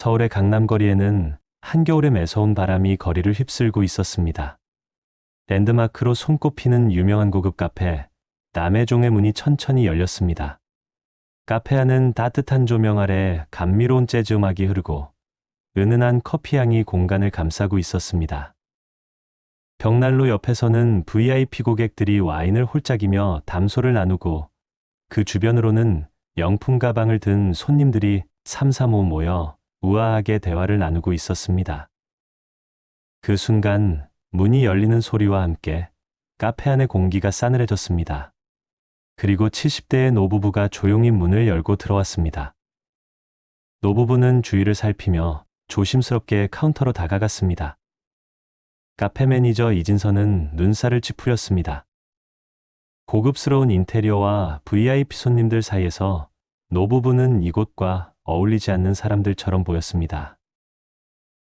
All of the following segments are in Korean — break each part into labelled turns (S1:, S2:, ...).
S1: 서울의 강남거리에는 한겨울에 매서운 바람이 거리를 휩쓸고 있었습니다. 랜드마크로 손꼽히는 유명한 고급 카페, 남해종의 문이 천천히 열렸습니다. 카페 안은 따뜻한 조명 아래 감미로운 재즈 음악이 흐르고 은은한 커피향이 공간을 감싸고 있었습니다. 벽난로 옆에서는 VIP 고객들이 와인을 홀짝이며 담소를 나누고 그 주변으로는 명품 가방을 든 손님들이 삼삼오오 모여 우아하게 대화를 나누고 있었습니다. 그 순간 문이 열리는 소리와 함께 카페 안의 공기가 싸늘해졌습니다. 그리고 70대의 노부부가 조용히 문을 열고 들어왔습니다. 노부부는 주위를 살피며 조심스럽게 카운터로 다가갔습니다. 카페 매니저 이진선은 눈살을 찌푸렸습니다. 고급스러운 인테리어와 VIP 손님들 사이에서 노부부는 이곳과 어울리지 않는 사람들처럼 보였습니다.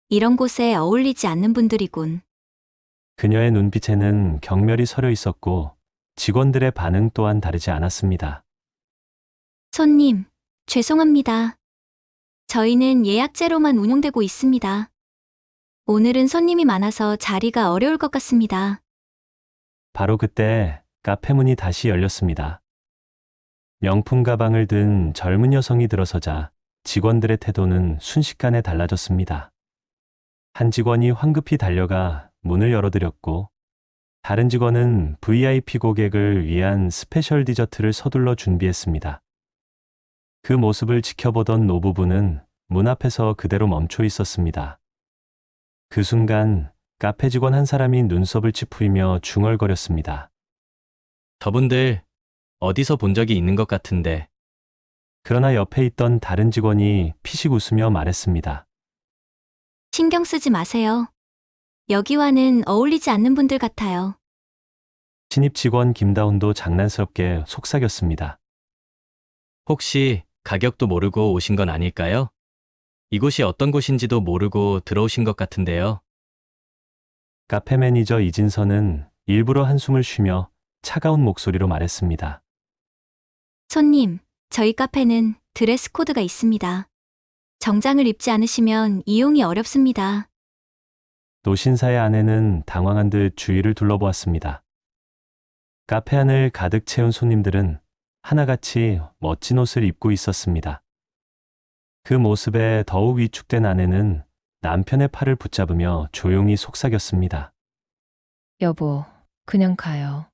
S2: 이런 곳에 어울리지 않는 분들이군.
S1: 그녀의 눈빛에는 경멸이 서려 있었고 직원들의 반응 또한 다르지 않았습니다.
S2: 손님, 죄송합니다. 저희는 예약제로만 운영되고 있습니다. 오늘은 손님이 많아서 자리가 어려울 것 같습니다.
S1: 바로 그때 카페 문이 다시 열렸습니다. 명품 가방을 든 젊은 여성이 들어서자 직원들의 태도는 순식간에 달라졌습니다. 한 직원이 황급히 달려가 문을 열어드렸고 다른 직원은 VIP 고객을 위한 스페셜 디저트를 서둘러 준비했습니다. 그 모습을 지켜보던 노부부는 문 앞에서 그대로 멈춰 있었습니다. 그 순간 카페 직원 한 사람이 눈썹을 찌푸리며 중얼거렸습니다.
S3: 저분들 어디서 본 적이 있는 것 같은데.
S1: 그러나 옆에 있던 다른 직원이 피식 웃으며 말했습니다.
S2: 신경 쓰지 마세요. 여기와는 어울리지 않는 분들 같아요.
S1: 신입 직원 김다운도 장난스럽게 속삭였습니다.
S3: 혹시 가격도 모르고 오신 건 아닐까요? 이곳이 어떤 곳인지도 모르고 들어오신 것 같은데요.
S1: 카페 매니저 이진선은 일부러 한숨을 쉬며 차가운 목소리로 말했습니다.
S2: 손님, 저희 카페는 드레스 코드가 있습니다. 정장을 입지 않으시면 이용이 어렵습니다.
S1: 노신사의 아내는 당황한 듯 주위를 둘러보았습니다. 카페 안을 가득 채운 손님들은 하나같이 멋진 옷을 입고 있었습니다. 그 모습에 더욱 위축된 아내는 남편의 팔을 붙잡으며 조용히 속삭였습니다.
S4: 여보, 그냥 가요.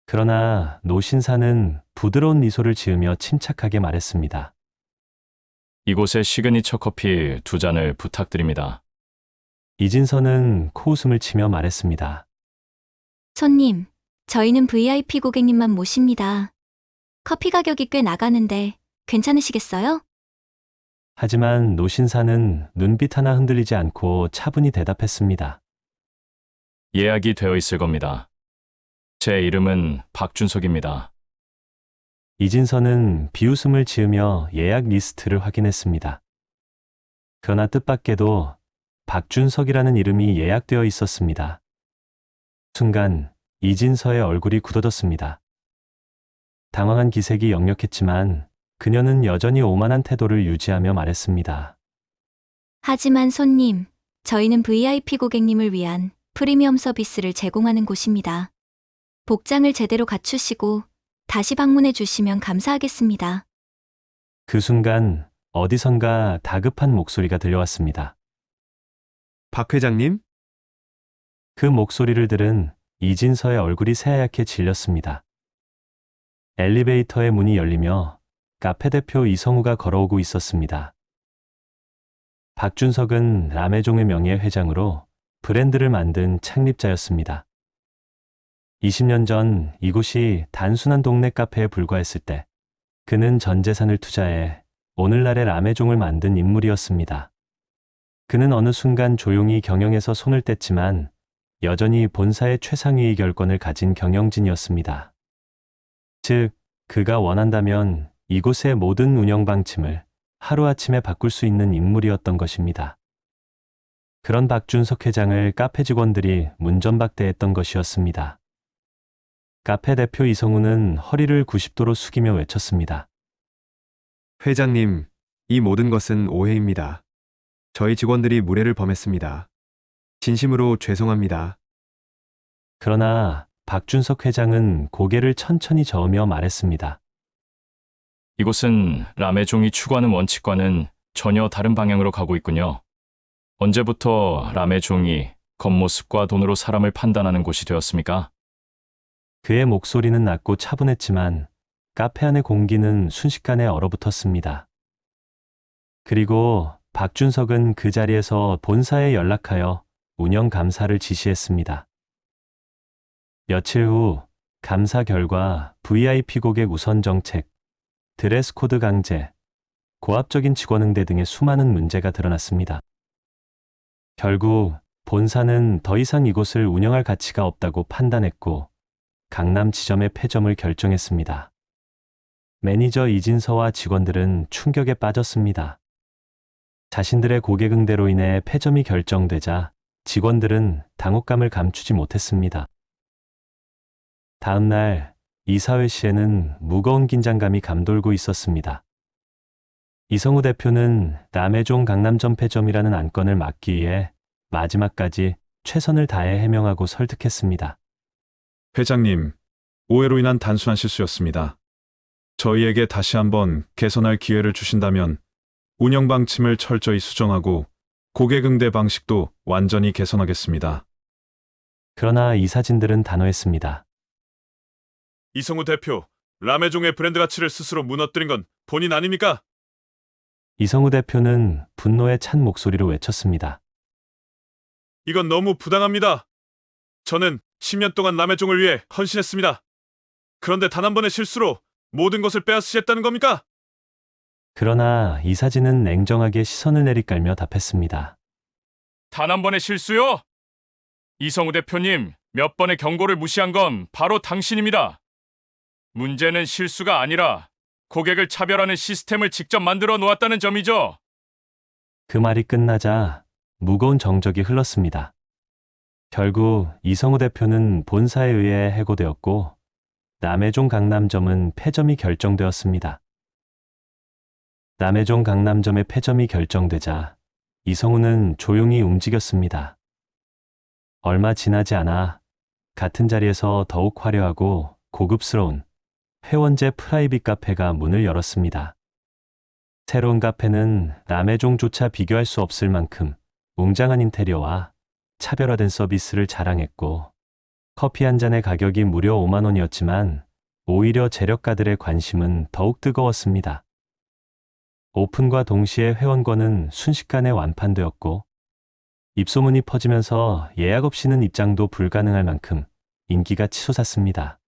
S1: 그러나 노신사는 부드러운 미소를 지으며 침착하게 말했습니다.
S5: 이곳의 시그니처 커피 2잔을 부탁드립니다.
S1: 이진선은 코웃음을 치며 말했습니다.
S2: 손님, 저희는 VIP 고객님만 모십니다. 커피 가격이 꽤 나가는데 괜찮으시겠어요?
S1: 하지만 노신사는 눈빛 하나 흔들리지 않고 차분히 대답했습니다.
S5: 예약이 되어 있을 겁니다. 제 이름은 박준석입니다.
S1: 이진선은 비웃음을 지으며 예약 리스트를 확인했습니다. 그러나 뜻밖에도 박준석이라는 이름이 예약되어 있었습니다. 순간 이진서의 얼굴이 굳어졌습니다. 당황한 기색이 역력했지만 그녀는 여전히 오만한 태도를 유지하며 말했습니다.
S2: 하지만 손님, 저희는 VIP 고객님을 위한 프리미엄 서비스를 제공하는 곳입니다. 복장을 제대로 갖추시고 다시 방문해 주시면 감사하겠습니다.
S1: 그 순간 어디선가 다급한 목소리가 들려왔습니다.
S6: 박 회장님?
S1: 그 목소리를 들은 이진서의 얼굴이 새하얗게 질렸습니다. 엘리베이터의 문이 열리며 카페 대표 이성우가 걸어오고 있었습니다. 박준석은 남해종의 명예 회장으로 브랜드를 만든 창립자였습니다. 20년 전 이곳이 단순한 동네 카페에 불과했을 때 그는 전 재산을 투자해 오늘날의 남해종을 만든 인물이었습니다. 그는 어느 순간 조용히 경영에서 손을 뗐지만 여전히 본사의 최상위의 결권을 가진 경영진이었습니다. 즉, 그가 원한다면 이곳의 모든 운영 방침을 하루아침에 바꿀 수 있는 인물이었던 것입니다. 그런 박준석 회장을 카페 직원들이 문전박대했던 것이었습니다. 카페 대표 이성우는 허리를 90도로 숙이며 외쳤습니다.
S6: 회장님, 이 모든 것은 오해입니다. 저희 직원들이 무례를 범했습니다. 진심으로 죄송합니다.
S1: 그러나 박준석 회장은 고개를 천천히 저으며 말했습니다.
S5: 이곳은 라메종이 추구하는 원칙과는 전혀 다른 방향으로 가고 있군요. 언제부터 라메종이 겉모습과 돈으로 사람을 판단하는 곳이 되었습니까?
S1: 그의 목소리는 낮고 차분했지만 카페 안의 공기는 순식간에 얼어붙었습니다. 그리고 박준석은 그 자리에서 본사에 연락하여 운영 감사를 지시했습니다. 며칠 후 감사 결과 VIP 고객 우선 정책, 드레스 코드 강제, 고압적인 직원 응대 등의 수많은 문제가 드러났습니다. 결국 본사는 더 이상 이곳을 운영할 가치가 없다고 판단했고 강남 지점의 폐점을 결정했습니다. 매니저 이진서와 직원들은 충격에 빠졌습니다. 자신들의 고객 응대로 인해 폐점이 결정되자 직원들은 당혹감을 감추지 못했습니다. 다음 날 이사회실에는 무거운 긴장감이 감돌고 있었습니다. 이성우 대표는 남해종 강남점 폐점이라는 안건을 막기 위해 마지막까지 최선을 다해 해명하고 설득했습니다.
S7: 회장님, 오해로 인한 단순한 실수였습니다. 저희에게 다시 한번 개선할 기회를 주신다면 운영 방침을 철저히 수정하고 고객 응대 방식도 완전히 개선하겠습니다.
S1: 그러나 이사진들은 단호했습니다.
S7: 이성우 대표, 라메종의 브랜드 가치를 스스로 무너뜨린 건 본인 아닙니까?
S1: 이성우 대표는 분노에 찬 목소리로 외쳤습니다.
S7: 이건 너무 부당합니다. 저는 10년 동안 라메종을 위해 헌신했습니다. 그런데 단 한 번의 실수로 모든 것을 빼앗으셨다는 겁니까?
S1: 그러나 이사진은 냉정하게 시선을 내리깔며 답했습니다.
S5: 단 한 번의 실수요? 이성우 대표님, 몇 번의 경고를 무시한 건 바로 당신입니다. 문제는 실수가 아니라 고객을 차별하는 시스템을 직접 만들어 놓았다는 점이죠.
S1: 그 말이 끝나자 무거운 정적이 흘렀습니다. 결국 이성우 대표는 본사에 의해 해고되었고 남해종 강남점은 폐점이 결정되었습니다. 남해종 강남점의 폐점이 결정되자 이성우는 조용히 움직였습니다. 얼마 지나지 않아 같은 자리에서 더욱 화려하고 고급스러운 회원제 프라이빗 카페가 문을 열었습니다. 새로운 카페는 남해종조차 비교할 수 없을 만큼 웅장한 인테리어와 차별화된 서비스를 자랑했고 커피 한 잔의 가격이 무려 5만 원이었지만 오히려 재력가들의 관심은 더욱 뜨거웠습니다. 오픈과 동시에 회원권은 순식간에 완판되었고 입소문이 퍼지면서 예약 없이는 입장도 불가능할 만큼 인기가 치솟았습니다.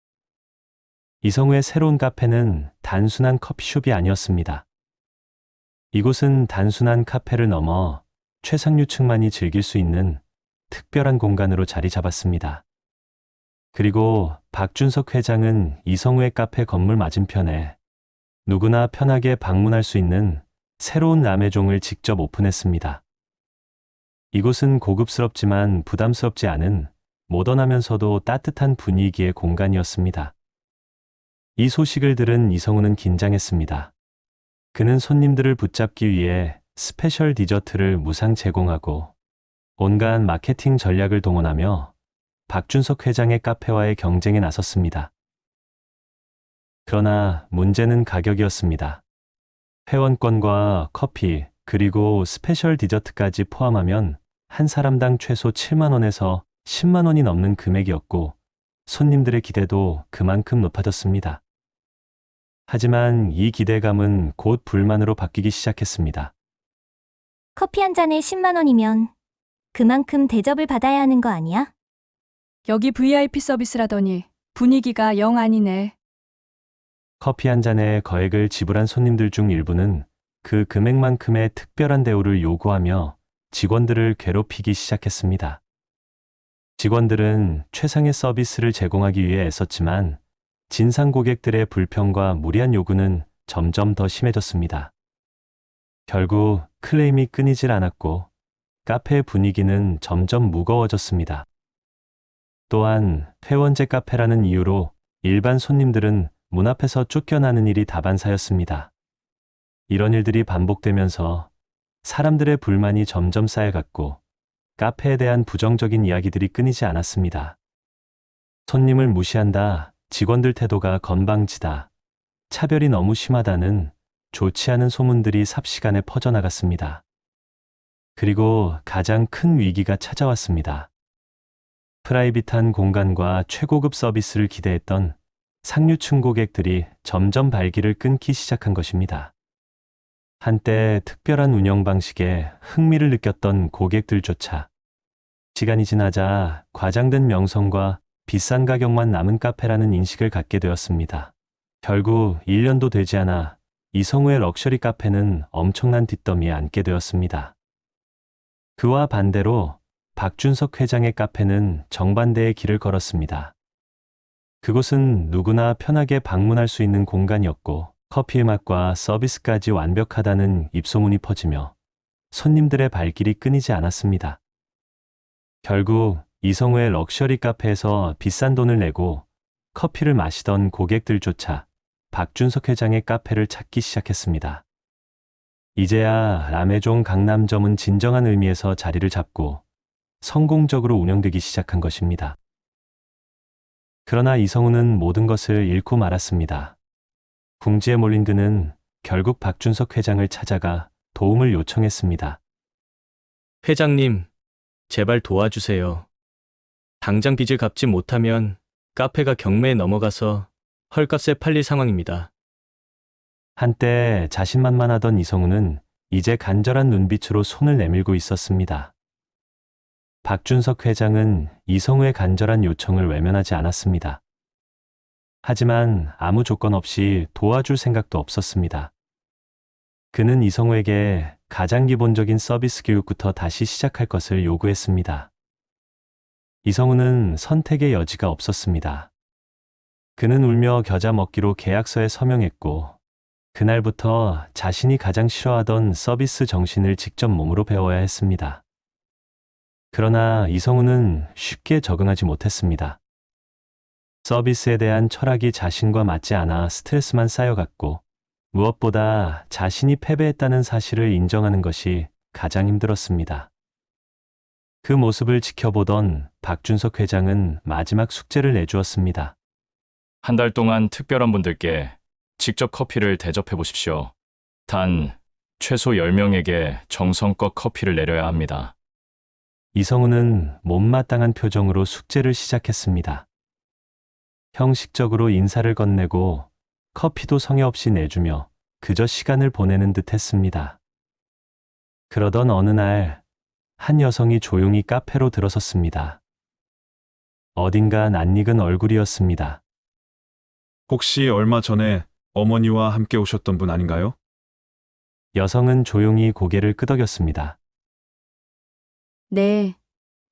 S1: 이성우의 새로운 카페는 단순한 커피숍이 아니었습니다. 이곳은 단순한 카페를 넘어 최상류층만이 즐길 수 있는 특별한 공간으로 자리 잡았습니다. 그리고 박준석 회장은 이성우의 카페 건물 맞은편에 누구나 편하게 방문할 수 있는 새로운 남해종을 직접 오픈했습니다. 이곳은 고급스럽지만 부담스럽지 않은 모던하면서도 따뜻한 분위기의 공간이었습니다. 이 소식을 들은 이성우는 긴장했습니다. 그는 손님들을 붙잡기 위해 스페셜 디저트를 무상 제공하고 온갖 마케팅 전략을 동원하며 박준석 회장의 카페와의 경쟁에 나섰습니다. 그러나 문제는 가격이었습니다. 회원권과 커피, 그리고 스페셜 디저트까지 포함하면 한 사람당 최소 7만 원에서 10만 원이 넘는 금액이었고 손님들의 기대도 그만큼 높아졌습니다. 하지만 이 기대감은 곧 불만으로 바뀌기 시작했습니다.
S8: 커피 한 잔에 10만 원이면 그만큼 대접을 받아야 하는 거 아니야?
S9: 여기 VIP 서비스라더니 분위기가 영 아니네.
S1: 커피 한 잔에 거액을 지불한 손님들 중 일부는 그 금액만큼의 특별한 대우를 요구하며 직원들을 괴롭히기 시작했습니다. 직원들은 최상의 서비스를 제공하기 위해 애썼지만 진상 고객들의 불평과 무리한 요구는 점점 더 심해졌습니다. 결국 클레임이 끊이질 않았고 카페의 분위기는 점점 무거워졌습니다. 또한 회원제 카페라는 이유로 일반 손님들은 문 앞에서 쫓겨나는 일이 다반사였습니다. 이런 일들이 반복되면서 사람들의 불만이 점점 쌓여갔고 카페에 대한 부정적인 이야기들이 끊이지 않았습니다. 손님을 무시한다, 직원들 태도가 건방지다, 차별이 너무 심하다는 좋지 않은 소문들이 삽시간에 퍼져나갔습니다. 그리고 가장 큰 위기가 찾아왔습니다. 프라이빗한 공간과 최고급 서비스를 기대했던 상류층 고객들이 점점 발길을 끊기 시작한 것입니다. 한때 특별한 운영 방식에 흥미를 느꼈던 고객들조차 시간이 지나자 과장된 명성과 비싼 가격만 남은 카페라는 인식을 갖게 되었습니다. 결국 1년도 되지 않아 이성우의 럭셔리 카페는 엄청난 뒷더미에 앉게 되었습니다. 그와 반대로 박준석 회장의 카페는 정반대의 길을 걸었습니다. 그곳은 누구나 편하게 방문할 수 있는 공간이었고 커피의 맛과 서비스까지 완벽하다는 입소문이 퍼지며 손님들의 발길이 끊이지 않았습니다. 결국 이성우의 럭셔리 카페에서 비싼 돈을 내고 커피를 마시던 고객들조차 박준석 회장의 카페를 찾기 시작했습니다. 이제야 라메종 강남점은 진정한 의미에서 자리를 잡고 성공적으로 운영되기 시작한 것입니다. 그러나 이성우는 모든 것을 잃고 말았습니다. 궁지에 몰린 그는 결국 박준석 회장을 찾아가 도움을 요청했습니다.
S3: 회장님, 제발 도와주세요. 당장 빚을 갚지 못하면 카페가 경매에 넘어가서 헐값에 팔릴 상황입니다.
S1: 한때 자신만만하던 이성우는 이제 간절한 눈빛으로 손을 내밀고 있었습니다. 박준석 회장은 이성우의 간절한 요청을 외면하지 않았습니다. 하지만 아무 조건 없이 도와줄 생각도 없었습니다. 그는 이성우에게 가장 기본적인 서비스 교육부터 다시 시작할 것을 요구했습니다. 이성우는 선택의 여지가 없었습니다. 그는 울며 겨자 먹기로 계약서에 서명했고 그날부터 자신이 가장 싫어하던 서비스 정신을 직접 몸으로 배워야 했습니다. 그러나 이성우는 쉽게 적응하지 못했습니다. 서비스에 대한 철학이 자신과 맞지 않아 스트레스만 쌓여갔고 무엇보다 자신이 패배했다는 사실을 인정하는 것이 가장 힘들었습니다. 그 모습을 지켜보던 박준석 회장은 마지막 숙제를 내주었습니다.
S5: 한 달 동안 특별한 분들께 직접 커피를 대접해 보십시오. 단, 최소 10명에게 정성껏 커피를 내려야 합니다.
S1: 이성우는 못마땅한 표정으로 숙제를 시작했습니다. 형식적으로 인사를 건네고 커피도 성의 없이 내주며 그저 시간을 보내는 듯 했습니다. 그러던 어느 날, 한 여성이 조용히 카페로 들어섰습니다. 어딘가 낯익은 얼굴이었습니다.
S7: 혹시 얼마 전에 어머니와 함께 오셨던 분 아닌가요?
S1: 여성은 조용히 고개를 끄덕였습니다.
S10: 네,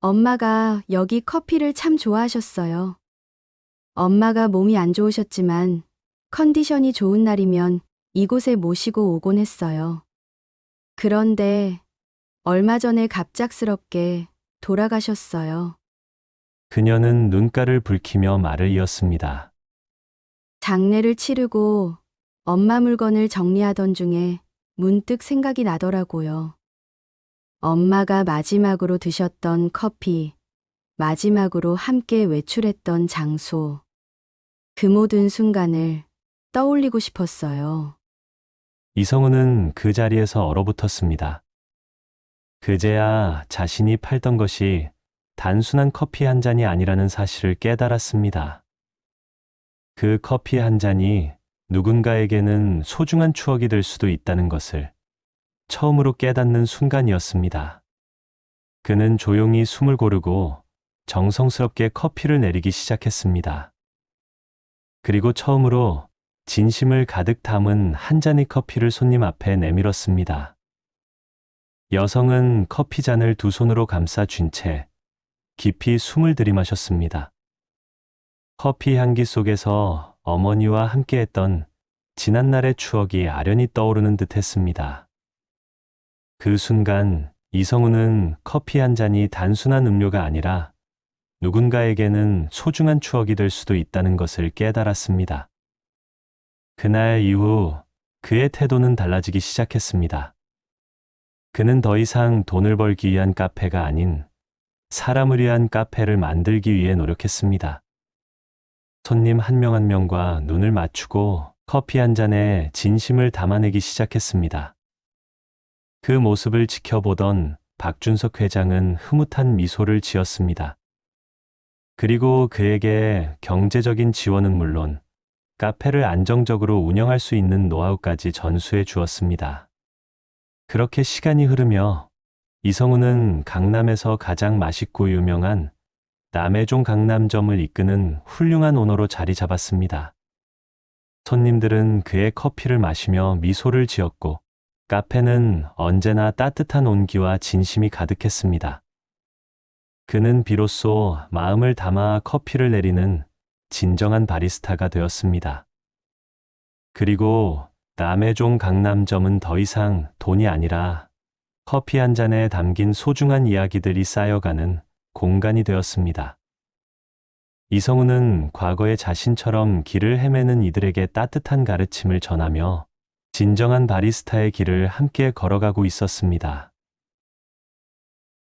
S10: 엄마가 여기 커피를 참 좋아하셨어요. 엄마가 몸이 안 좋으셨지만 컨디션이 좋은 날이면 이곳에 모시고 오곤 했어요. 그런데 얼마 전에 갑작스럽게 돌아가셨어요.
S1: 그녀는 눈가를 붉히며 말을 이었습니다.
S10: 장례를 치르고 엄마 물건을 정리하던 중에 문득 생각이 나더라고요. 엄마가 마지막으로 드셨던 커피, 마지막으로 함께 외출했던 장소, 그 모든 순간을 떠올리고 싶었어요.
S1: 이성우는 그 자리에서 얼어붙었습니다. 그제야 자신이 팔던 것이 단순한 커피 한 잔이 아니라는 사실을 깨달았습니다. 그 커피 한 잔이 누군가에게는 소중한 추억이 될 수도 있다는 것을 처음으로 깨닫는 순간이었습니다. 그는 조용히 숨을 고르고 정성스럽게 커피를 내리기 시작했습니다. 그리고 처음으로 진심을 가득 담은 한 잔의 커피를 손님 앞에 내밀었습니다. 여성은 커피 잔을 두 손으로 감싸 쥔 채 깊이 숨을 들이마셨습니다. 커피 향기 속에서 어머니와 함께했던 지난날의 추억이 아련히 떠오르는 듯 했습니다. 그 순간 이성우는 커피 한 잔이 단순한 음료가 아니라 누군가에게는 소중한 추억이 될 수도 있다는 것을 깨달았습니다. 그날 이후 그의 태도는 달라지기 시작했습니다. 그는 더 이상 돈을 벌기 위한 카페가 아닌 사람을 위한 카페를 만들기 위해 노력했습니다. 손님 한 명 한 명과 눈을 맞추고 커피 한 잔에 진심을 담아내기 시작했습니다. 그 모습을 지켜보던 박준석 회장은 흐뭇한 미소를 지었습니다. 그리고 그에게 경제적인 지원은 물론 카페를 안정적으로 운영할 수 있는 노하우까지 전수해 주었습니다. 그렇게 시간이 흐르며 이성우는 강남에서 가장 맛있고 유명한 남해종 강남점을 이끄는 훌륭한 오너로 자리 잡았습니다. 손님들은 그의 커피를 마시며 미소를 지었고 카페는 언제나 따뜻한 온기와 진심이 가득했습니다. 그는 비로소 마음을 담아 커피를 내리는 진정한 바리스타가 되었습니다. 그리고 남해종 강남점은 더 이상 돈이 아니라 커피 한 잔에 담긴 소중한 이야기들이 쌓여가는 공간이 되었습니다. 이성우는 과거의 자신처럼 길을 헤매는 이들에게 따뜻한 가르침을 전하며 진정한 바리스타의 길을 함께 걸어가고 있었습니다.